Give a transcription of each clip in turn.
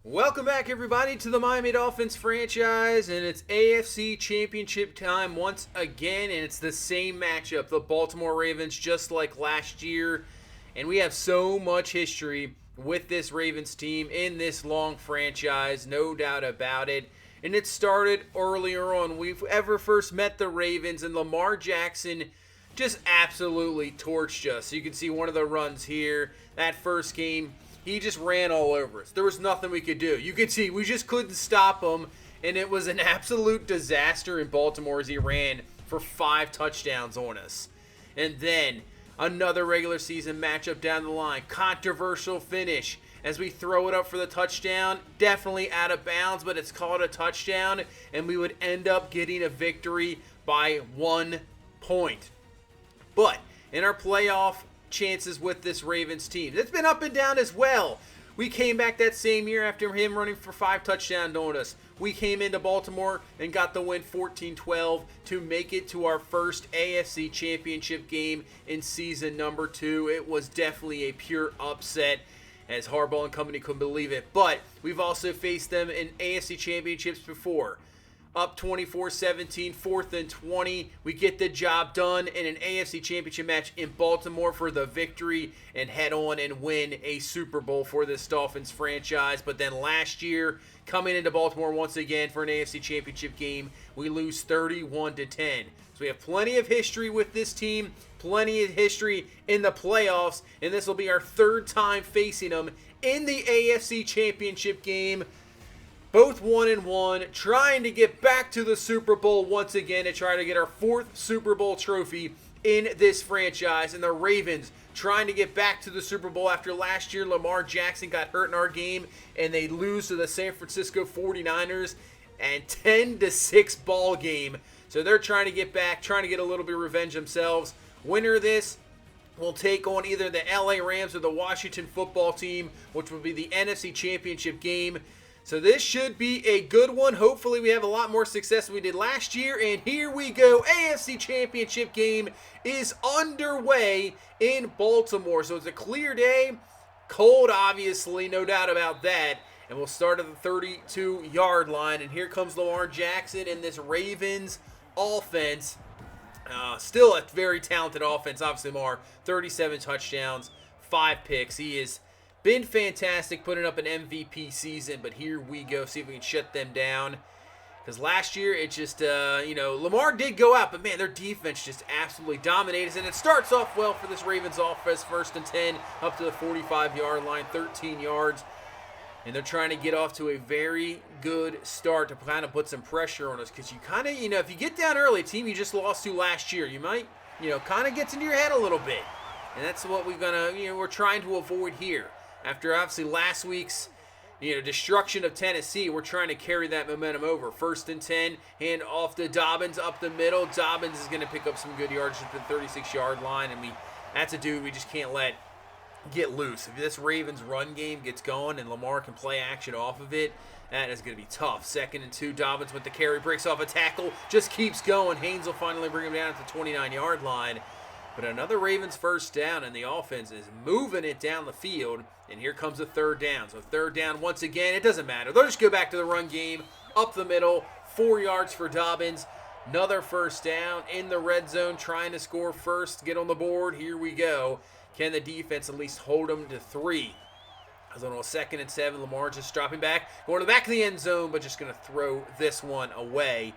Welcome back, everybody, to the Miami Dolphins franchise, and it's AFC Championship time once again, and it's the same matchup, the Baltimore Ravens, just like last year, and we have so much history with this Ravens team in this long franchise, no doubt about it, and it started earlier on. We've ever first met the Ravens, and Lamar Jackson just absolutely torched us. You can see one of the runs here, that first game. He just ran all over us. There was nothing we could do. You could see we just couldn't stop him, and it was an absolute disaster in Baltimore as he ran for 5 touchdowns on us. And then another regular season matchup down the line. Controversial finish as we throw it up for the touchdown. Definitely out of bounds, but it's called a touchdown, and we would end up getting a victory by 1 point. But in our playoff chances with this Ravens team, it's been up and down as well. We came back that same year after him running for 5 touchdowns on us. We came into Baltimore and got the win 14-12 to make it to our first AFC Championship game in season number 2. It was definitely a pure upset, as Harbaugh and company couldn't believe it. But we've also faced them in AFC Championships before. Up 24-17, 4th and 20. We get the job done in an AFC Championship match in Baltimore for the victory and head on and win a Super Bowl for this Dolphins franchise. But then last year, coming into Baltimore once again for an AFC Championship game, we lose 31-10. So we have plenty of history with this team, plenty of history in the playoffs, and this will be our 3rd time facing them in the AFC Championship game. Both 1-1, trying to get back to the Super Bowl once again to try to get our 4th Super Bowl trophy in this franchise. And the Ravens trying to get back to the Super Bowl after last year Lamar Jackson got hurt in our game and they lose to the San Francisco 49ers and 10-6 ball game. So they're trying to get back, trying to get a little bit of revenge themselves. Winner of this will take on either the LA Rams or the Washington football team, which will be the NFC Championship game. So this should be a good one. Hopefully we have a lot more success than we did last year. And here we go. AFC Championship game is underway in Baltimore. So it's a clear day. Cold, obviously, no doubt about that. And we'll start at the 32-yard line. And here comes Lamar Jackson in this Ravens offense. Still a very talented offense. Obviously, Lamar, 37 touchdowns, 5 picks. He is been fantastic, putting up an MVP season, but here we go. See if we can shut them down. Because last year, it just, Lamar did go out, but man, their defense just absolutely dominated. And it starts off well for this Ravens offense. 1st and 10, up to the 45-yard line, 13 yards. And they're trying to get off to a very good start to kind of put some pressure on us. Because you kind of, if you get down early, a team you just lost to last year, you might, kind of gets into your head a little bit. And that's what we're trying to avoid here. After obviously last week's destruction of Tennessee, we're trying to carry that momentum over. 1st and 10, hand off to Dobbins up the middle. Dobbins is going to pick up some good yards at the 36-yard line, and that's a dude we just can't let get loose. If this Ravens run game gets going and Lamar can play action off of it, that is going to be tough. 2nd and 2, Dobbins with the carry, breaks off a tackle, just keeps going. Haynes will finally bring him down at the 29-yard line. But another Ravens first down, and the offense is moving it down the field. And here comes a 3rd down. So 3rd down once again. It doesn't matter. They'll just go back to the run game. Up the middle. 4 yards for Dobbins. Another first down in the red zone. Trying to score first. Get on the board. Here we go. Can the defense at least hold them to 3? As on a 2nd and 7. Lamar just dropping back. Going to the back of the end zone. But just going to throw this one away.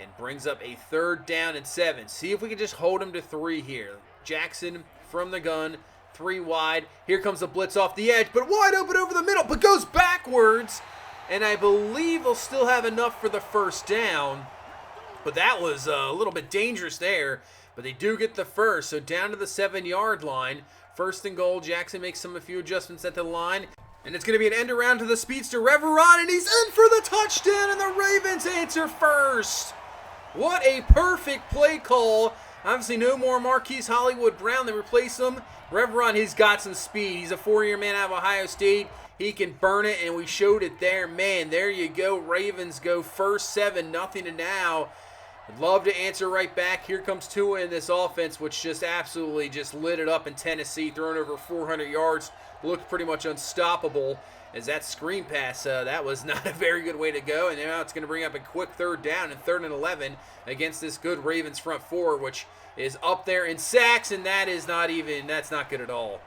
And brings up a 3rd down and 7. See if we can just hold them to 3 here. Jackson from the gun. 3 wide. Here comes the blitz off the edge, but wide open over the middle, but goes backwards. And I believe they'll still have enough for the first down. But that was a little bit dangerous there. But they do get the first. So down to the 7-yard line. 1st and goal. Jackson makes a few adjustments at the line. And it's going to be an end around to the speedster, Reveron, and he's in for the touchdown, and the Ravens answer first. What a perfect play call. Obviously, no more Marquise Hollywood Brown. They replace him. Reveron, he's got some speed. He's a 4-year man out of Ohio State. He can burn it, and we showed it there. Man, there you go. Ravens go first 7-0 to now. I'd love to answer right back. Here comes Tua in this offense, which just absolutely just lit it up in Tennessee, throwing over 400 yards looked pretty much unstoppable as that screen pass, that was not a very good way to go. And now it's going to bring up a quick third down and 3rd and 11 against this good Ravens front four, which is up there in sacks, and that's not good at all.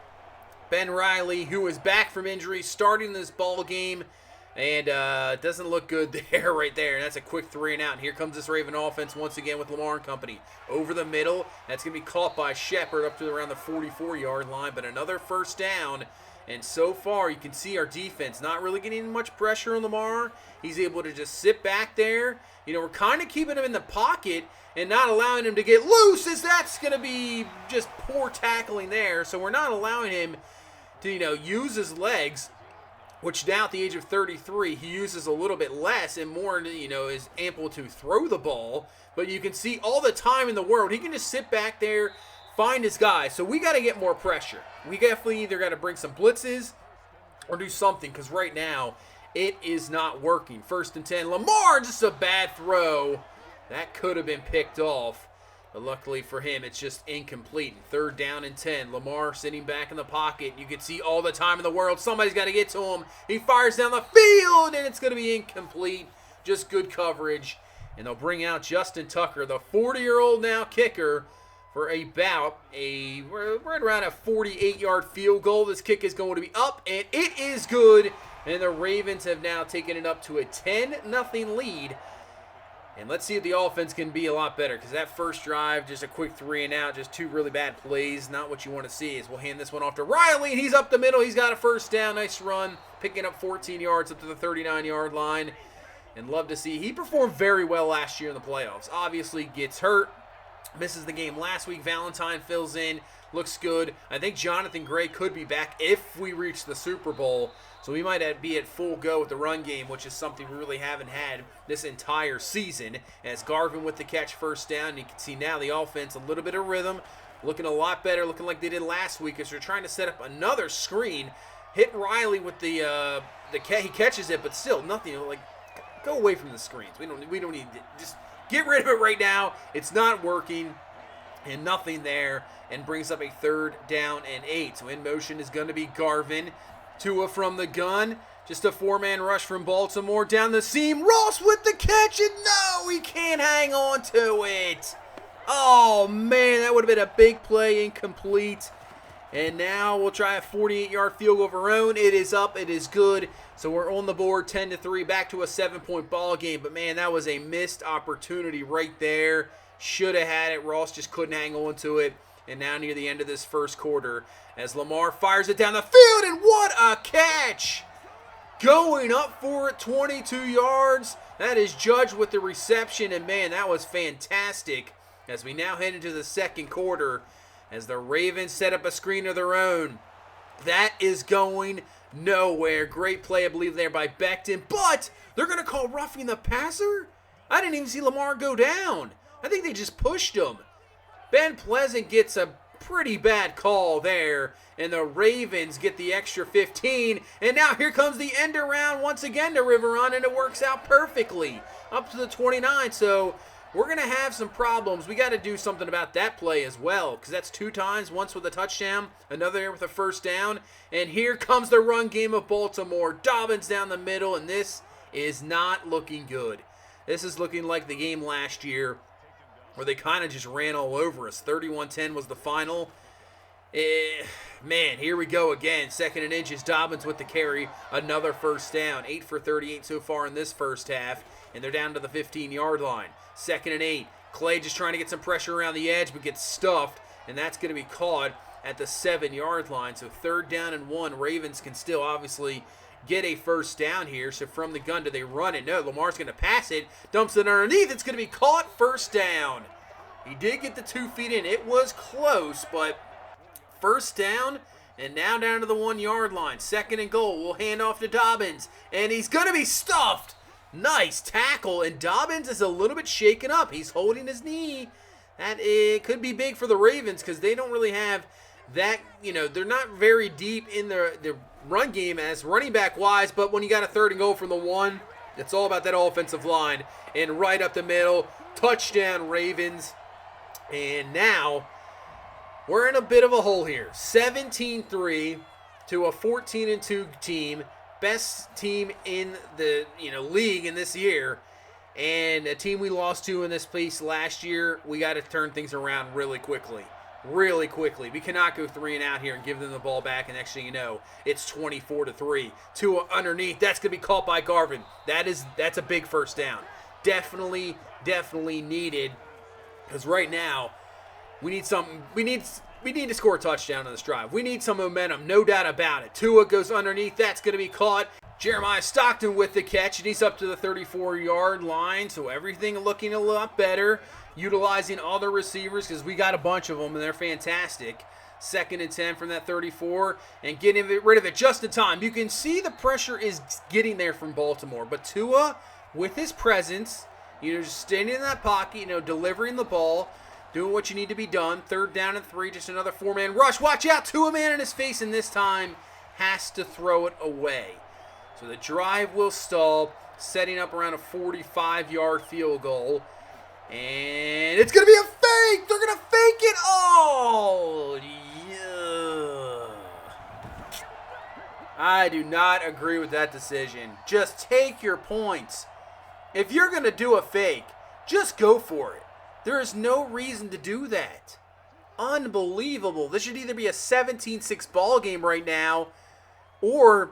Ben Riley, who is back from injury, starting this ball game, and doesn't look good there, right there. And that's a quick 3 and out. And here comes this Raven offense once again with Lamar and company. Over the middle, that's going to be caught by Shepard up to around the 44-yard line, but another first down. And so far, you can see our defense not really getting much pressure on Lamar. He's able to just sit back there. We're kind of keeping him in the pocket and not allowing him to get loose, as that's going to be just poor tackling there. So we're not allowing him to, use his legs, which now at the age of 33, he uses a little bit less and more, is ample to throw the ball. But you can see all the time in the world, he can just sit back there, find his guy. So we got to get more pressure. We definitely either got to bring some blitzes or do something, because right now it is not working. 1st and 10. Lamar, just a bad throw. That could have been picked off. But luckily for him, it's just incomplete. 3rd down and 10. Lamar sitting back in the pocket. You can see all the time in the world. Somebody's got to get to him. He fires down the field, and it's going to be incomplete. Just good coverage. And they'll bring out Justin Tucker, the 40-year-old now kicker, for we're right around a 48-yard field goal. This kick is going to be up, and it is good. And the Ravens have now taken it up to a 10-0 lead. And let's see if the offense can be a lot better, because that first drive, just a quick 3 and out, just 2 really bad plays. Not what you want to see. As we'll hand this one off to Riley, and he's up the middle. He's got a first down. Nice run, picking up 14 yards up to the 39-yard line. And love to see. He performed very well last year in the playoffs. Obviously gets hurt. Misses the game last week. Valentine fills in. Looks good. I think Jonathan Gray could be back if we reach the Super Bowl. So we might be at full go with the run game, which is something we really haven't had this entire season. As Garvin with the catch, first down. You can see now the offense, a little bit of rhythm. Looking a lot better. Looking like they did last week as they're trying to set up another screen. Hit Riley with he catches it, but still nothing. Like, go away from the screens. We don't need to just get rid of it right now. It's not working, and nothing there, and brings up a 3rd down and 8. So in motion is going to be Garvin. Tua from the gun. Just a 4-man rush from Baltimore down the seam. Ross with the catch, and no, he can't hang on to it. Oh, man, that would have been a big play, incomplete. And now we'll try a 48-yard field goal of our own. It is up. It is good. So we're on the board 10-3, back to a 7-point ball game. But, man, that was a missed opportunity right there. Should have had it. Ross just couldn't hang on to it. And now near the end of this first quarter, as Lamar fires it down the field, and what a catch! Going up for it, 22 yards. That is Judge with the reception, and, man, that was fantastic. As we now head into the second quarter, as the Ravens set up a screen of their own. That is going nowhere. Great play, I believe, there by Becton. But they're going to call roughing the passer? I didn't even see Lamar go down. I think they just pushed him. Ben Pleasant gets a pretty bad call there, and the Ravens get the extra 15. And now here comes the end around once again to Riveron, and it works out perfectly up to the 29. So we're going to have some problems. We got to do something about that play as well, because that's 2 times, once with a touchdown, another with a first down. And here comes the run game of Baltimore. Dobbins down the middle, and this is not looking good. This is looking like the game last year where they kind of just ran all over us. 31-10 was the final. Man, here we go again. 2nd and inches. Dobbins with the carry. Another first down. 8 for 38 so far in this first half. And they're down to the 15-yard line. 2nd and 8. Clay just trying to get some pressure around the edge, but gets stuffed. And that's going to be caught at the 7-yard line. So 3rd down and 1. Ravens can still obviously get a first down here. So from the gun, do they run it? No, Lamar's going to pass it. Dumps it underneath. It's going to be caught. First down. He did get the 2 feet in. It was close, but first down, and now down to the 1-yard line. 2nd and goal. We'll hand off to Dobbins, and he's going to be stuffed. Nice tackle, and Dobbins is a little bit shaken up. He's holding his knee. That it could be big for the Ravens because they don't really have that, they're not very deep in their run game as running back wise, but when you got a 3rd and goal from the 1, it's all about that offensive line. And right up the middle, touchdown Ravens. And now we're in a bit of a hole here. 17-3. to a 14-2 team, best team in the league in this year, and a team we lost to in this place last year. We got to turn things around really quickly. Really quickly. We cannot go 3 and out here and give them the ball back, and next thing you know, it's 24-3. Tua underneath. That's going to be caught by Garvin. That's a big first down. Definitely needed, because right now we need something. We need to score a touchdown on this drive. We need some momentum, no doubt about it. Tua goes underneath. That's going to be caught. Jeremiah Stockton with the catch, and he's up to the 34-yard line, so everything looking a lot better. Utilizing other receivers, because we got a bunch of them, and they're fantastic. 2nd and 10 from that 34, and getting rid of it just in time. You can see the pressure is getting there from Baltimore, but Tua, with his presence, just standing in that pocket, delivering the ball, doing what you need to be done. 3rd down and 3, just another 4-man rush. Watch out, Tua man in his face, and this time has to throw it away. So the drive will stall, setting up around a 45-yard field goal. And it's going to be a fake! They're going to fake it! Oh, yeah. I do not agree with that decision. Just take your points. If you're going to do a fake, just go for it. There is no reason to do that. Unbelievable. This should either be a 17-6 ball game right now, or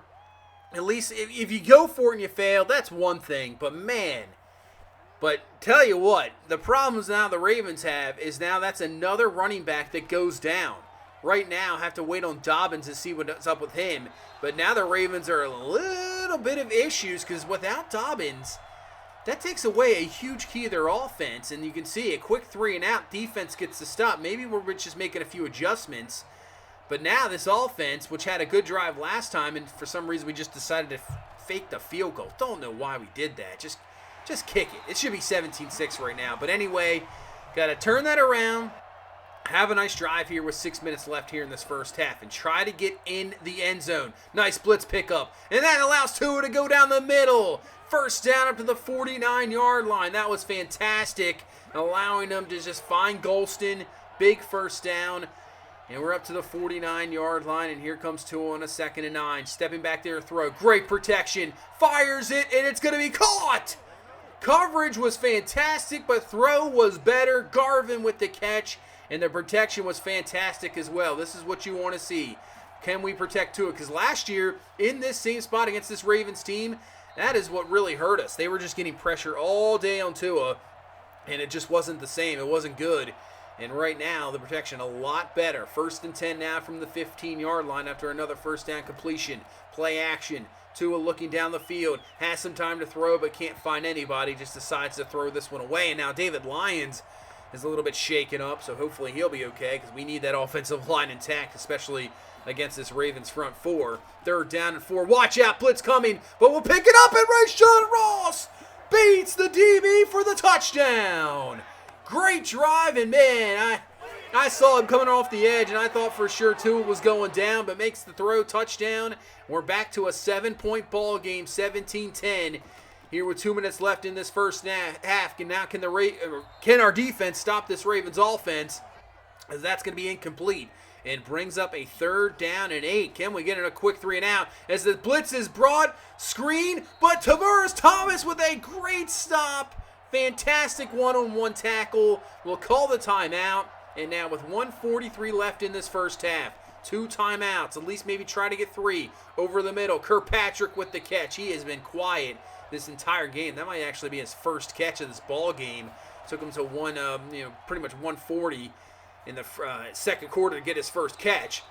at least if you go for it and you fail, that's one thing. But man, tell you what, the problems now the Ravens have is now that's another running back that goes down. Right now, have to wait on Dobbins to see what's up with him. But now the Ravens are a little bit of issues, because without Dobbins, that takes away a huge key of their offense. And you can see a quick 3 and out, defense gets to stop. Maybe we're just making a few adjustments. But now this offense, which had a good drive last time, and for some reason we just decided to fake the field goal. Don't know why we did that. Just kick it. It should be 17-6 right now. But anyway, got to turn that around. Have a nice drive here with 6 minutes left here in this first half, and try to get in the end zone. Nice blitz pickup, and that allows Tua to go down the middle. First down up to the 49-yard line. That was fantastic, allowing them to just find Golston. Big first down, and we're up to the 49-yard line, and here comes Tua on a 2nd and 9. Stepping back there to throw. Great protection. Fires it, and it's going to be caught. Coverage was fantastic, but throw was better. Garvin with the catch. And the protection was fantastic as well. This is what you want to see. Can we protect Tua? Because last year, in this same spot against this Ravens team, that is what really hurt us. They were just getting pressure all day on Tua, and it just wasn't the same. It wasn't good. And right now, the protection a lot better. 1st and 10 now from the 15-yard line after another first down completion. Play action. Tua looking down the field. Has some time to throw, but can't find anybody. Just decides to throw this one away. And now David Lyons is a little bit shaken up, so hopefully he'll be okay, because we need that offensive line intact, especially against this Ravens front 4. 3rd down and 4. Watch out, blitz coming, but we'll pick it up, and Rashawn Ross beats the DB for the touchdown. Great drive, and man, I saw him coming off the edge, and I thought for sure Tua was going down, but makes the throw, touchdown. We're back to a 7-point ball game, 17-10. Here with 2 minutes left in this first half, and now can our defense stop this Ravens offense? As that's going to be incomplete, and brings up a 3rd down and 8. Can we get in a quick 3 and out as the blitz is brought? Screen, but Tavares Thomas with a great stop. Fantastic one-on-one tackle. We'll call the timeout, and now with 1:43 left in this first half, 2 timeouts, at least maybe try to get 3 over the middle. Kirkpatrick with the catch. He has been quiet this entire game. That might actually be his first catch of this ball game. Took him to pretty much 140 in the second quarter to get his first catch.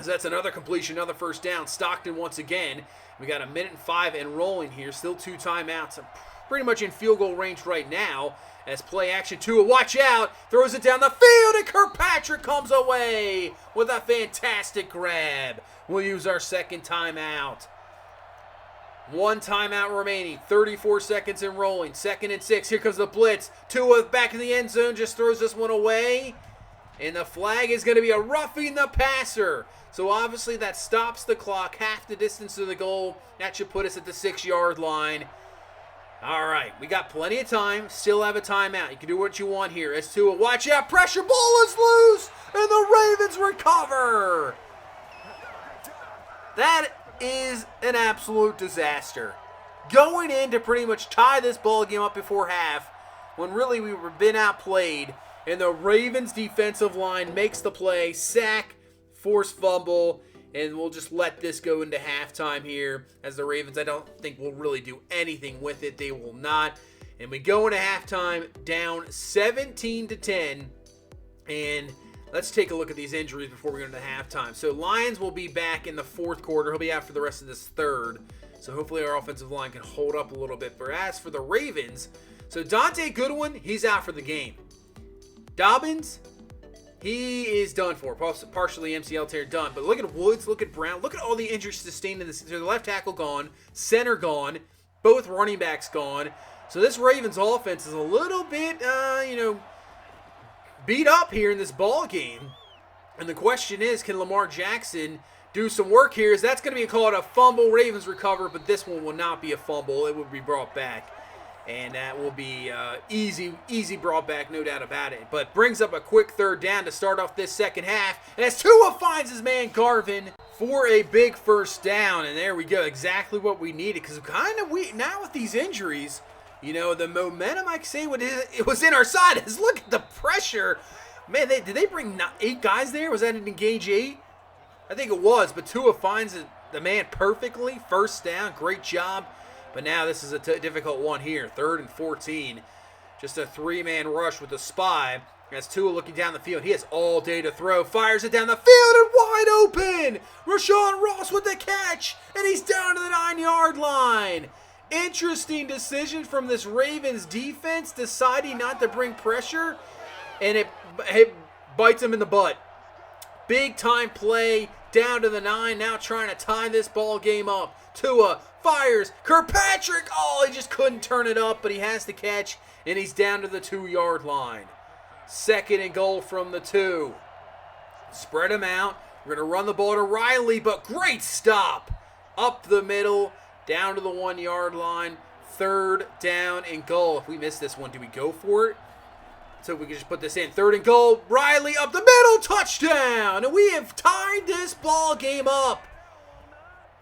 So that's another completion, another first down. Stockton once again. We got 1:05 and rolling here. Still 2 timeouts. Pretty much in field goal range right now. As play action, Tua, watch out, throws it down the field, and Kirkpatrick comes away with a fantastic grab. We'll use our 2nd timeout. 1 timeout remaining, 34 seconds and rolling. 2nd and 6, here comes the blitz. Tua back in the end zone, just throws this one away. And the flag is going to be a roughing the passer. So obviously that stops the clock, half the distance to the goal. That should put us at the 6-yard line. All right, we got plenty of time, still have a timeout. You can do what you want here. As Tua, watch out, pressure, ball is loose, and the Ravens recover. That is an absolute disaster. Going in to pretty much tie this ball game up before half, when really we were been outplayed, and the Ravens defensive line makes the play, sack, forced fumble, and we'll just let this go into halftime here, as the Ravens, I don't think, will really do anything with it. They will not. And we go into halftime down 17-10. And let's take a look at these injuries before we go into halftime. So Lions will be back in the fourth quarter. He'll be out for the rest of this third. So hopefully our offensive line can hold up a little bit. But as for the Ravens, so Dante Goodwin, he's out for the game. Dobbins, he is done for. Partially MCL tear done. But look at Woods, look at Brown. Look at all the injuries sustained in this. So the left tackle gone, center gone, both running backs gone. So this Ravens offense is a little bit, beat up here in this ball game. And the question is, can Lamar Jackson do some work here? Is that's going to be called a fumble? Ravens recover, but this one will not be a fumble. It will be brought back. And that will be easy brought back, no doubt about it. But brings up a quick third down to start off this second half. And as Tua finds his man Garvin for a big first down. And there we go, exactly what we needed. Because now with these injuries, the momentum, I can say, it was in our side. Look at the pressure. Man, did they bring 8 guys there? Was that an engage 8? I think it was. But Tua finds the man perfectly. First down, great job. But now this is a difficult one here. 3rd and 14. Just a 3-man rush with the spy. As Tua looking down the field. He has all day to throw. Fires it down the field and wide open. Rashawn Ross with the catch. And he's down to the 9-yard line. Interesting decision from this Ravens defense. Deciding not to bring pressure. And it bites him in the butt. Big time play. Down to the 9. Now trying to tie this ball game up. Tua fires. Kirkpatrick. Oh, he just couldn't turn it up, but he has the catch, and he's down to the 2-yard line. 2nd and goal from the 2. Spread him out. We're going to run the ball to Riley, but great stop. Up the middle, down to the 1-yard line. 3rd down and goal. If we miss this one, do we go for it? So we can just put this in. 3rd and goal. Riley up the middle. Touchdown. And we have tied this ball game up.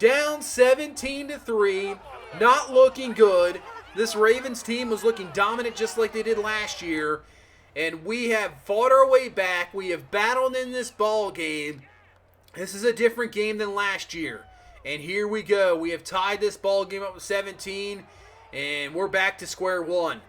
Down 17-3. Not looking good. This Ravens team was looking dominant just like they did last year. And we have fought our way back. We have battled in this ball game. This is a different game than last year. And here we go. We have tied this ball game up with 17. And we're back to square one.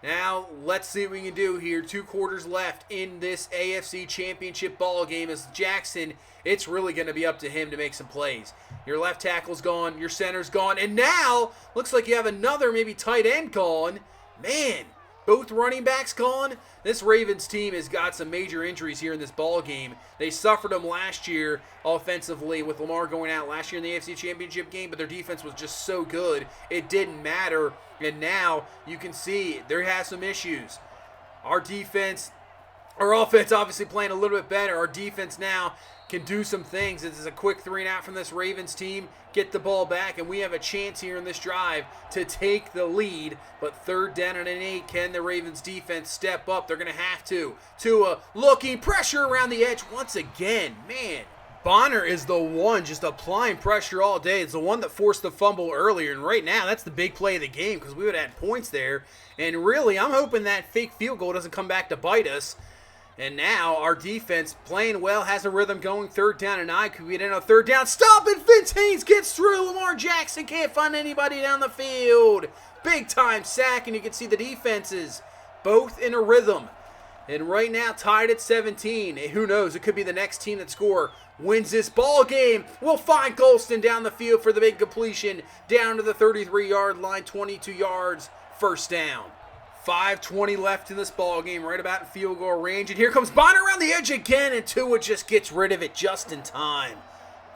Now, let's see what we can do here. 2 quarters left in this AFC Championship ball game. As Jackson, it's really going to be up to him to make some plays. Your left tackle's gone. Your center's gone. And now, looks like you have another maybe tight end gone. Man, both running backs gone. This Ravens team has got some major injuries here in this ball game. They suffered them last year offensively with Lamar going out last year in the AFC Championship game, but their defense was just so good, it didn't matter. And now you can see there has some issues. Our offense obviously playing a little bit better. Our defense now can do some things. This is a quick 3 and out from this Ravens team. Get the ball back, and we have a chance here in this drive to take the lead. But 3rd down and 8, can the Ravens defense step up? They're going to have to. Tua looking, pressure around the edge once again. Man, Bonner is the one just applying pressure all day. It's the one that forced the fumble earlier, and right now that's the big play of the game because we would have had points there. And really, I'm hoping that fake field goal doesn't come back to bite us. And now our defense playing well, has a rhythm going. 3rd down and 9. Could we get in a 3rd down? Stop it! Vince Haynes gets through. Lamar Jackson can't find anybody down the field. Big time sack, and you can see the defenses both in a rhythm. And right now tied at 17. And who knows? It could be the next team that wins this ball game. We'll find Golston down the field for the big completion. Down to the 33-yard line, 22 yards. 1st down. 5:20 left in this ball game, right about in field goal range. And here comes Bonner around the edge again, and Tua just gets rid of it just in time.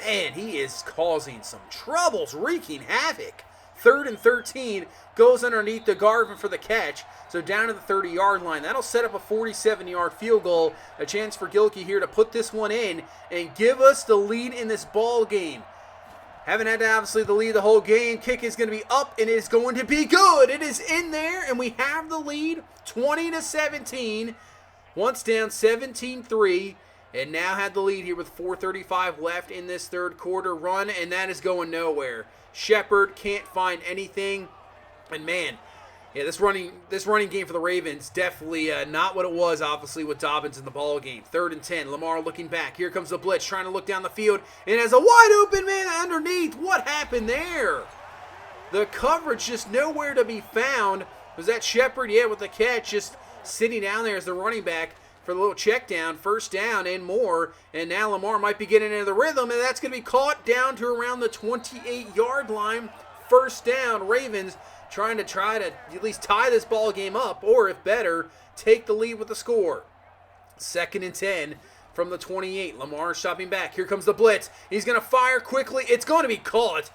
Man, he is causing some troubles, wreaking havoc. 3rd and 13, goes underneath the Garvin for the catch. So down to the 30-yard line. That'll set up a 47-yard field goal. A chance for Gilkey here to put this one in and give us the lead in this ball game. Haven't had obviously the lead the whole game. Kick is going to be up, and it is going to be good. It is in there, and we have the lead 20-17. Once down 17-3. and now had the lead here with 4:35 left in this third quarter. Run, and that is going nowhere. Shepard can't find anything, and man, yeah, this running game for the Ravens definitely not what it was, obviously, with Dobbins in the ball game. 3rd and 10. Lamar looking back. Here comes the blitz, trying to look down the field, and has a wide open man underneath. What happened there? The coverage just nowhere to be found. Was that Shepard? Yeah, with the catch, just sitting down there as the running back for the little check down, 1st down and more. And now Lamar might be getting into the rhythm, and that's going to be caught down to around the 28-yard line. 1st down, Ravens trying to at least tie this ball game up, or if better, take the lead with the score. 2nd and 10 from the 28. Lamar stopping back. Here comes the blitz. He's going to fire quickly. It's going to be caught.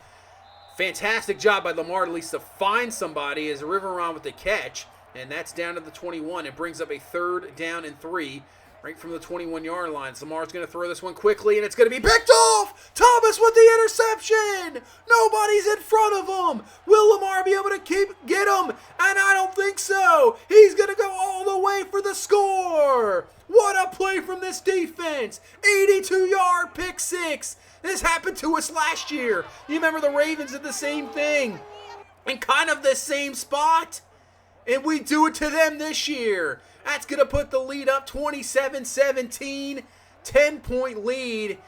Fantastic job by Lamar at least to find somebody as Riveron with the catch, and that's down to the 21. It brings up a 3rd down and 3 right from the 21-yard line. Lamar's going to throw this one quickly, and it's going to be picked off! Thomas with the interception! Nobody's in front of him! Will Lamar be able to get him? And I don't think so! He's going to go all the way for the score! What a play from this defense! 82-yard pick six! This happened to us last year. You remember the Ravens did the same thing in kind of the same spot? And we do it to them this year. That's going to put the lead up 27-17, 10-point lead.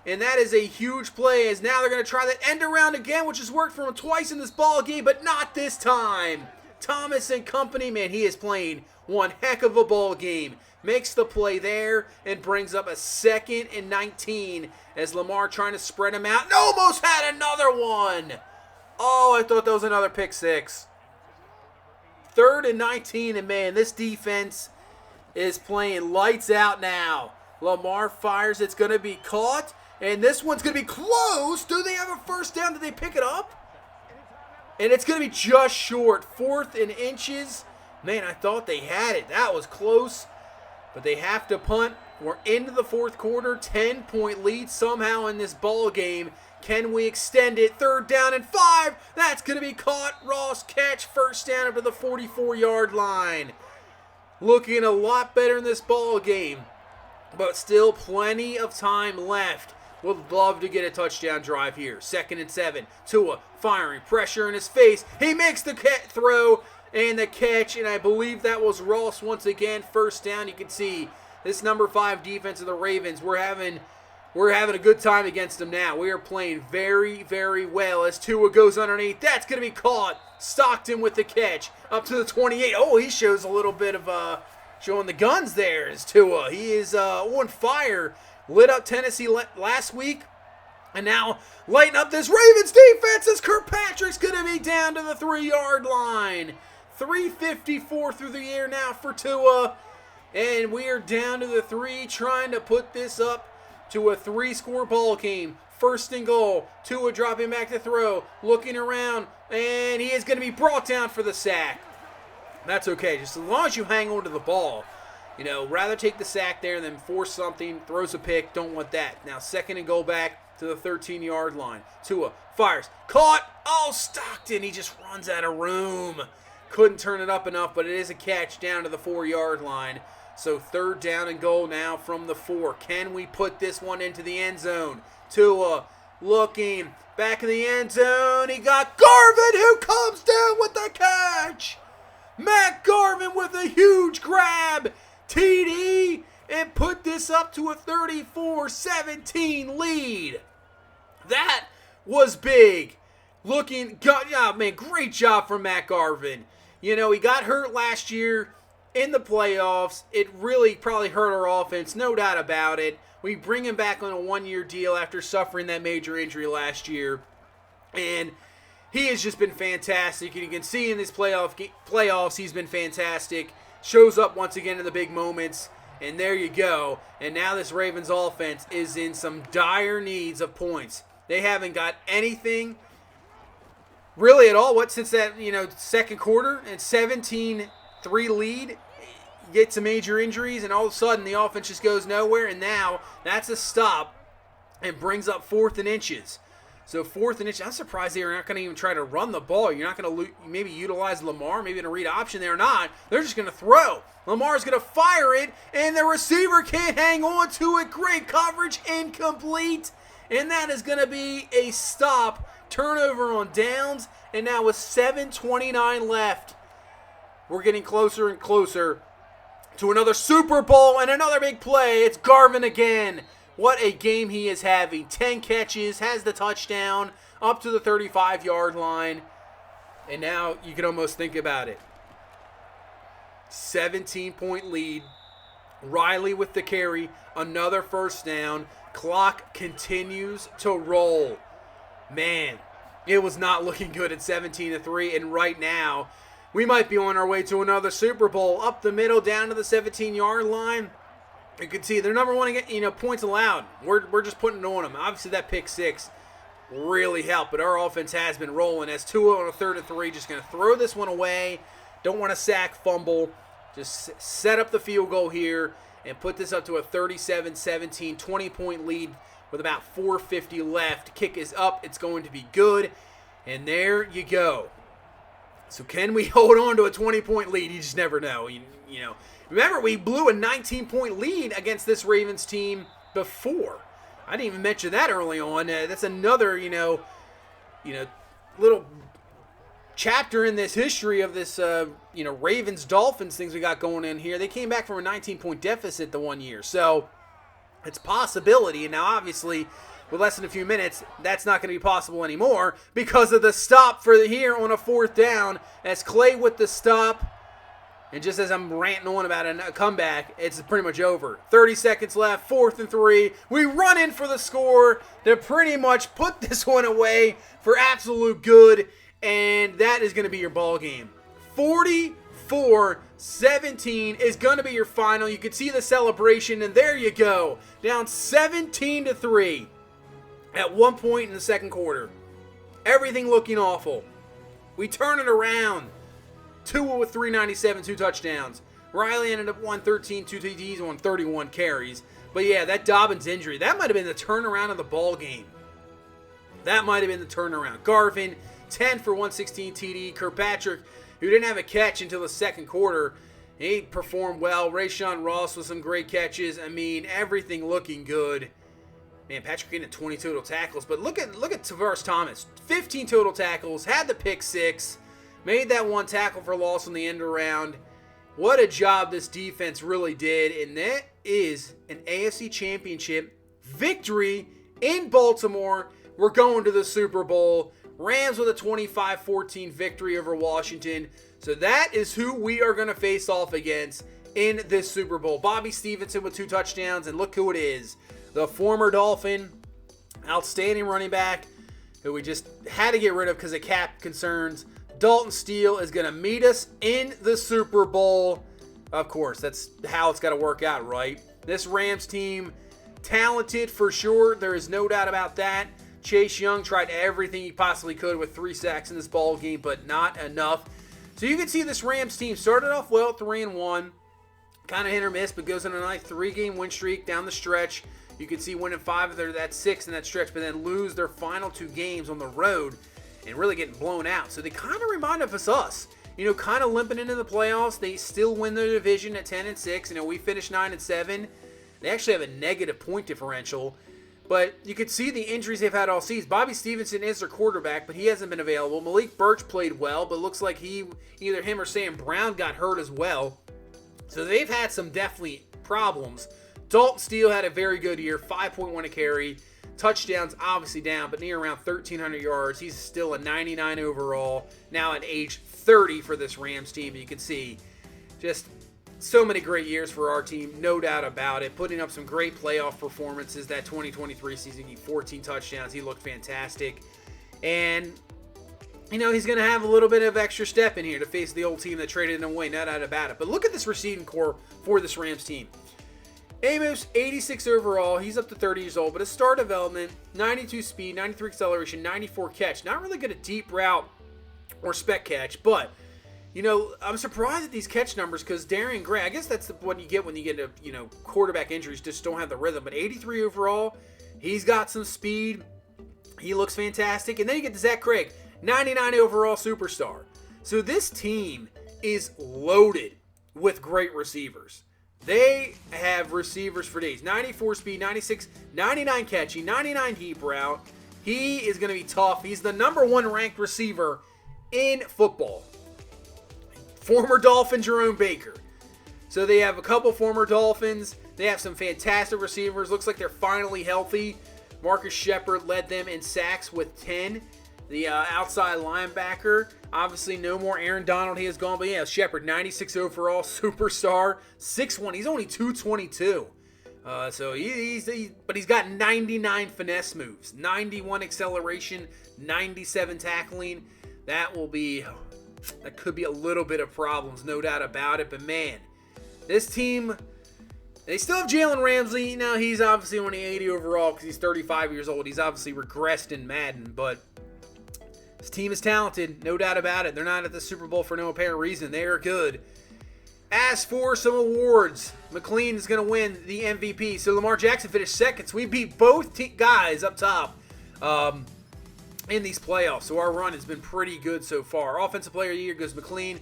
And that is a huge play, as now they're going to try that end around again, which has worked for them twice in this ball game, but not this time. Thomas and company, man, he is playing one heck of a ball game. Makes the play there and brings up a 2nd and 19 as Lamar trying to spread him out and almost had another one. Oh, I thought that was another pick six. 3rd and 19, and man, this defense is playing lights out now. Lamar fires, it's going to be caught, and this one's going to be close. Do they have a 1st down? Did they pick it up? And it's going to be just short. 4th and inches. Man, I thought they had it. That was close, but they have to punt. We're into the 4th quarter, 10-point lead somehow in this ball game. Can we extend it? 3rd down and 5. That's going to be caught. Ross catch. 1st down up to the 44-yard line. Looking a lot better in this ball game, but still plenty of time left. Would love to get a touchdown drive here. 2nd and 7. Tua firing. Pressure in his face. He makes the throw and the catch, and I believe that was Ross once again. 1st down. You can see this number 5 defense of the Ravens. We're having a good time against them now. We are playing very, very well as Tua goes underneath. That's going to be caught. Stockton with the catch. Up to the 28. Oh, he shows a little bit of showing the guns there as Tua. He is on fire. Lit up Tennessee last week. And now lighting up this Ravens defense as Kirkpatrick's going to be down to the 3-yard line. 3:54 through the air now for Tua. And we are down to the 3, trying to put this up to a 3-score ball game. 1st and goal. Tua dropping back to throw. Looking around. And he is going to be brought down for the sack. That's okay. Just as long as you hang on to the ball. You know, rather take the sack there than force something. Throws a pick. Don't want that. Now 2nd and goal back to the 13-yard line. Tua fires. Caught. Oh, Stockton. He just runs out of room. Couldn't turn it up enough, but it is a catch down to the 4-yard line. So 3rd down and goal now from the 4. Can we put this one into the end zone? Tua looking back in the end zone. He got Garvin, who comes down with the catch. Matt Garvin with a huge grab. TD, and put this up to a 34-17 lead. That was big. Man, great job from Matt Garvin. You know, he got hurt last year in the playoffs. It really probably hurt our offense, no doubt about it. We bring him back on a 1-year deal after suffering that major injury last year. And he has just been fantastic. And you can see in this playoffs, he's been fantastic. Shows up once again in the big moments. And there you go. And now this Ravens offense is in some dire needs of points. They haven't got anything really at all. Since that, 2nd quarter and 17-3 lead, get some major injuries, and all of a sudden the offense just goes nowhere, and now that's a stop and brings up 4th and inches. So 4th and inch. I'm surprised they're not going to even try to run the ball. You're not going to maybe utilize Lamar, maybe in a read option. They're not. They're just going to throw. Lamar's going to fire it, and the receiver can't hang on to it. Great coverage, incomplete. And that is going to be a stop. Turnover on downs. And now with 7:29 left, we're getting closer and closer to another Super Bowl and another big play. It's Garvin again. What a game he is having. 10 catches, has the touchdown, up to the 35-yard line. And now you can almost think about it. 17-point lead. Riley with the carry. Another first down. Clock continues to roll. Man, it was not looking good at 17-3. And right now, we might be on our way to another Super Bowl. Up the middle, down to the 17-yard line. You can see they're number one again, points allowed. We're just putting it on them. Obviously, that pick 6 really helped, but our offense has been rolling. As Tua on a 3rd and 3, just going to throw this one away. Don't want to sack, fumble. Just set up the field goal here and put this up to a 37-17, 20-point lead with about 4:50 left. Kick is up. It's going to be good. And there you go. So can we hold on to a 20-point lead? You just never know. You know. Remember, we blew a 19-point lead against this Ravens team before. I didn't even mention that early on. That's another, little chapter in this history of this, Ravens Dolphins things we got going in here. They came back from a 19-point deficit the one year, so it's a possibility. And now, obviously, with less than a few minutes, that's not going to be possible anymore because of the stop for here on a 4th down. As Clay with the stop. And just as I'm ranting on about a comeback, it's pretty much over. 30 seconds left, 4th and 3. We run in for the score to pretty much put this one away for absolute good. And that is going to be your ball game. 44-17 is going to be your final. You can see the celebration, and there you go. Down 17-3 at one point in the second quarter. Everything looking awful. We turn it around. Tua with 397, 2 touchdowns. Riley ended up 113, 2 TDs on 31 carries. But yeah, that Dobbins injury, that might have been the turnaround of the ball game. That might have been the turnaround. Garvin, 10 for 116 TD. Kirkpatrick, who didn't have a catch until the second quarter, he performed well. Rayshawn Ross with some great catches. I mean, everything looking good. Man, Patrick getting 20 total tackles. But look at Tavares Thomas. 15 total tackles, had the pick 6. Made that 1 tackle for loss on the end around. What a job this defense really did. And that is an AFC Championship victory in Baltimore. We're going to the Super Bowl. Rams with a 25-14 victory over Washington. So that is who we are going to face off against in this Super Bowl. Bobby Stevenson with 2 touchdowns. And look who it is. The former Dolphin, outstanding running back, who we just had to get rid of because of cap concerns. Dalton Steele is going to meet us in the Super Bowl. Of course, that's how it's got to work out, right? This Rams team, talented for sure. There is no doubt about that. Chase Young tried everything he possibly could with 3 sacks in this ball game, but not enough. So you can see this Rams team started off well at 3-1. Kind of hit or miss, but goes on a nice 3-game win streak down the stretch. You can see winning 5 of that 6 in that stretch, but then lose their final 2 games on the road and really getting blown out. So they kind of remind us, kind of limping into the playoffs. They still win their division at 10-6. We finished 9-7. They actually have a negative point differential. But you can see the injuries they've had all season. Bobby Stevenson is their quarterback, but he hasn't been available. Malik Birch played well, but looks like either him or Sam Brown got hurt as well. So they've had some definitely problems. Dalton Steele had a very good year, 5.1 a carry. Touchdowns obviously down, but near around 1,300 yards. He's still a 99 overall, now at age 30 for this Rams team. You can see just so many great years for our team, no doubt about it. Putting up some great playoff performances. That 2023 season, he 14 touchdowns. He looked fantastic. And, he's going to have a little bit of extra step in here to face the old team that traded him away, no doubt about it. But look at this receiving core for this Rams team. Amos, 86 overall. He's up to 30 years old, but a star development, 92 speed, 93 acceleration, 94 catch. Not really good at deep route or spec catch, but, I'm surprised at these catch numbers because Darian Gray, I guess that's what you get when you get quarterback injuries, just don't have the rhythm. But 83 overall, he's got some speed. He looks fantastic. And then you get to Zach Craig, 99 overall superstar. So this team is loaded with great receivers. They have receivers for days. 94 speed, 96, 99 catchy, 99 deep route. He is going to be tough. He's the #1 ranked receiver in football. Former Dolphin Jerome Baker. So they have a couple former Dolphins. They have some fantastic receivers. Looks like they're finally healthy. Marcus Shepard led them in sacks with 10. The outside linebacker. Obviously, no more Aaron Donald. He has gone. But yeah, Shepard, 96 overall, superstar. 6'1". He's only 222. So he's got 99 finesse moves, 91 acceleration, 97 tackling. That could be a little bit of problems, no doubt about it. But man, this team, they still have Jalen Ramsey. Now he's obviously only 80 overall because he's 35 years old. He's obviously regressed in Madden, but this team is talented, no doubt about it. They're not at the Super Bowl for no apparent reason. They are good. As for some awards, McLean is going to win the MVP. So Lamar Jackson finished second. So we beat both guys up top in these playoffs. So our run has been pretty good so far. Offensive Player of the Year goes McLean.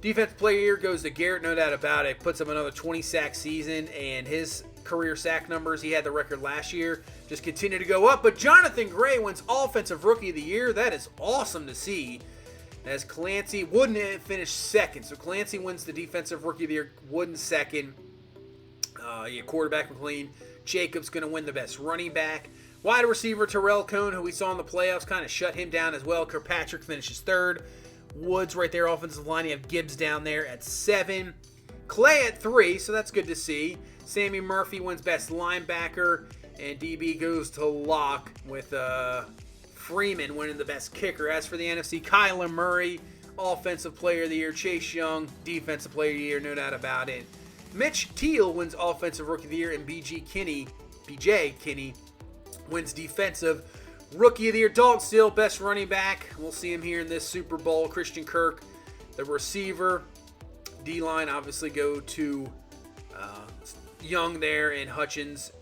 Defensive Player of the Year goes to Garrett, no doubt about it. Puts up another 20-sack season. And his career sack numbers, he had the record last year, just continue to go up. But Jonathan Gray wins Offensive Rookie of the Year. That is awesome to see. As Clancy, Wooden finished second. So Clancy wins the Defensive Rookie of the Year. Wooden second. Quarterback McLean. Jacobs going to win the best running back. Wide receiver Terrell Cohn, who we saw in the playoffs, kind of shut him down as well. Kirkpatrick finishes third. Woods right there, offensive line. You have Gibbs down there at 7. Clay at 3, so that's good to see. Sammy Murphy wins best linebacker. And DB goes to Locke with Freeman winning the best kicker. As for the NFC, Kyler Murray, Offensive Player of the Year. Chase Young, Defensive Player of the Year, no doubt about it. Mitch Teal wins Offensive Rookie of the Year, and BJ Kinney wins Defensive Rookie of the Year. Dalton Steele, best running back. We'll see him here in this Super Bowl. Christian Kirk, the receiver. D-line obviously go to Young there, and Hutchins.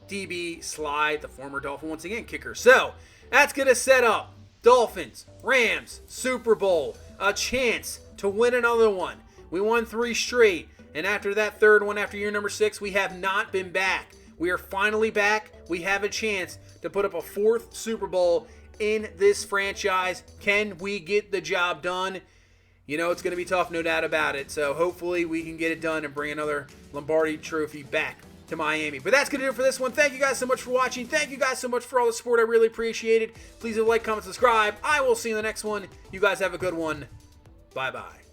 DB, Slide, the former Dolphin, once again, kicker. So, that's going to set up Dolphins, Rams, Super Bowl, a chance to win another one. We won 3 straight, and after that third one, after year number 6, we have not been back. We are finally back. We have a chance to put up a 4th Super Bowl in this franchise. Can we get the job done? You know, it's going to be tough, no doubt about it. So hopefully we can get it done and bring another Lombardi trophy back to Miami. But that's going to do it for this one. Thank you guys so much for watching. Thank you guys so much for all the support. I really appreciate it. Please like, comment, subscribe. I will see you in the next one. You guys have a good one. Bye-bye.